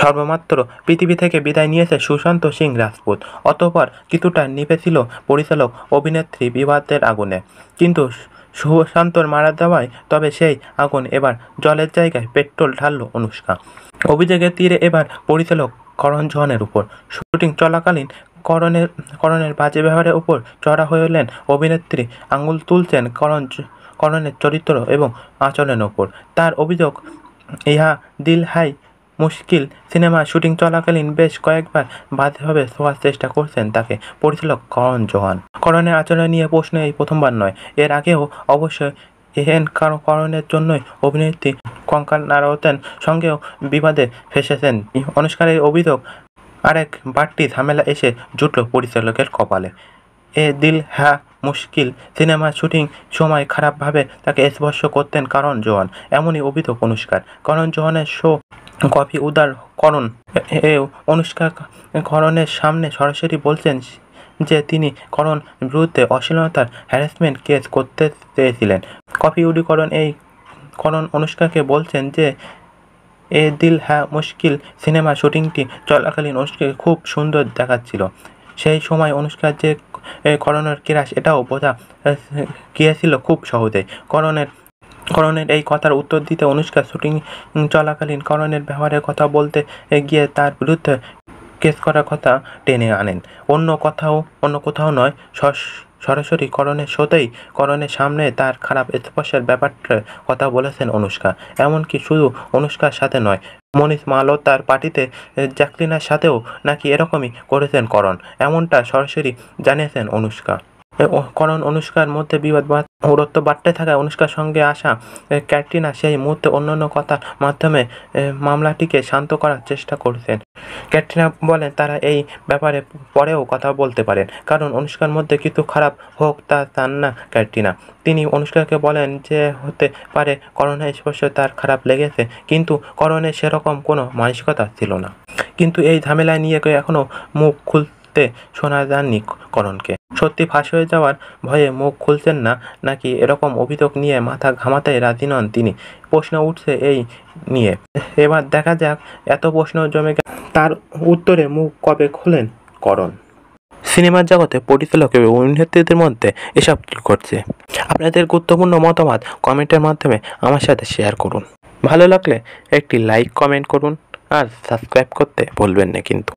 সর্বমাত্র পৃথিবী থেকে বিদায় নিয়েছে সুশান্ত সিং রাজপুত। অতঃপর কিছুটা নিভেছিল পরিচালক অভিনেত্রী বিবাদের আগুনে, কিন্তু সুশান্তর মারা দেওয়ায় তবে সেই আগুন এবার জলের জায়গায় পেট্রোল ঢালল অনুষ্কা। অভিযোগের তীরে এবার পরিচালক করণ জোহরের উপর। শুটিং চলাকালীন করণের বাজে ব্যবহারের উপর চড়া হয়ে এলেন অভিনেত্রী। আঙুল তুলছেন করণের চরিত্র এবং আচরণের ওপর। তার অভিযোগ, ইহা দিল হাই মুশকিল সিনেমার শুটিং চলাকালীন বেশ কয়েকবার বাজেভাবে ছোঁয়ার চেষ্টা করছেন তাকে পরিচালক করণ জোহর। করণের আচরণ নিয়ে প্রশ্ন এই প্রথমবার নয়, এর আগেও অবশ্যই এহেন করণের জন্যই অভিনেত্রী কঙ্গনা রানাওয়াতের সঙ্গেও বিবাদে ফেঁসেছেন অনুষ্কার। এই অভিযোগ আরেক বাড়তি ঝামেলা এসে জুটল পরিচালকের কপালে। এ দিল হ্যাঁ মুশকিল সিনেমার শুটিং সময় খারাপভাবে তাকে স্পর্শ করতেন করণ জোহর, এমনই অভিযোগ অনুষ্কার। করণ জোহরের শো কফি উদার করণ অনুষ্কা করণের সামনে সরাসরি বলছেন যে তিনি করণ বিরুদ্ধে অশ্লীলতার হ্যারাসমেন্ট কেস করতে চেয়েছিলেন। কফি উডি করণ অনুষ্কাকে বলছেন যে এ দিল হ্যাঁ মুশকিল সিনেমার শুটিংটি চলাকালীন অনুষ্কাকে খুব সুন্দর দেখাচ্ছিল। সেই সময় অনুষ্কার যে করণের ক্রাশ এটাও বোঝা গিয়েছিল খুব সহজেই। করণের এই কথার উত্তর দিতে অনুষ্কা শুটিং চলাকালীন করণের ব্যবহারের কথা বলতে গিয়ে তার বিরুদ্ধে কেস করার কথা টেনে আনেন। অন্য কোথাও নয়, সরাসরি করণের শোতেই করণের সামনে তার খারাপ স্পর্শের ব্যাপারটার কথা বলেছেন অনুষ্কা। এমনকি শুধু অনুষ্কার সাথে নয়, মনীষ মালহোত্রার পার্টিতে জ্যাকলিনের সাথেও নাকি এরকমই করেছেন করণ, এমনটা সরাসরি জানিয়েছেন অনুষ্কা। করণ অনুষ্কার মধ্যে বিবাদ দূরত্ব বাড়তে থাকায় অনুষ্কার সঙ্গে আসা ক্যাটরিনা সেই মুহূর্তে অন্যান্য কথার মাধ্যমে মামলাটিকে শান্ত করার চেষ্টা করছেন। ক্যাটরিনা বলেন তারা এই ব্যাপারে পরেও কথা বলতে পারেন, কারণ অনুষ্কার মধ্যে কিছু খারাপ হোক তা চান না ক্যাটরিনা। তিনি অনুষ্কাকে বলেন যে হতে পারে করণের স্পর্শ তার খারাপ লেগেছে, কিন্তু করণের সেরকম কোনো মানসিকতা ছিল না। কিন্তু এই ঝামেলা নিয়ে এখনও মুখ খুলতে শোনা যায়নি করণকে। সত্যি ফাঁস হয়ে যাওয়ার ভয়ে মুখ খুলছেন না নাকি এরকম অভিযোগ নিয়ে মাথা ঘামাতে রাজি নন তিনি, প্রশ্ন উঠছে এই নিয়ে। এবার দেখা যাক এত প্রশ্ন জমে গেল তার উত্তরে মুখ কবে খোলেন করণ। সিনেমার জগতে পরিচালক এবং অভিনেত্রীদের মধ্যে এসব ঘটছে। আপনাদের গুরুত্বপূর্ণ মতামত কমেন্টের মাধ্যমে আমার সাথে শেয়ার করুন। ভালো লাগলে একটি লাইক কমেন্ট করুন আর সাবস্ক্রাইব করতে ভুলবেন না কিন্তু।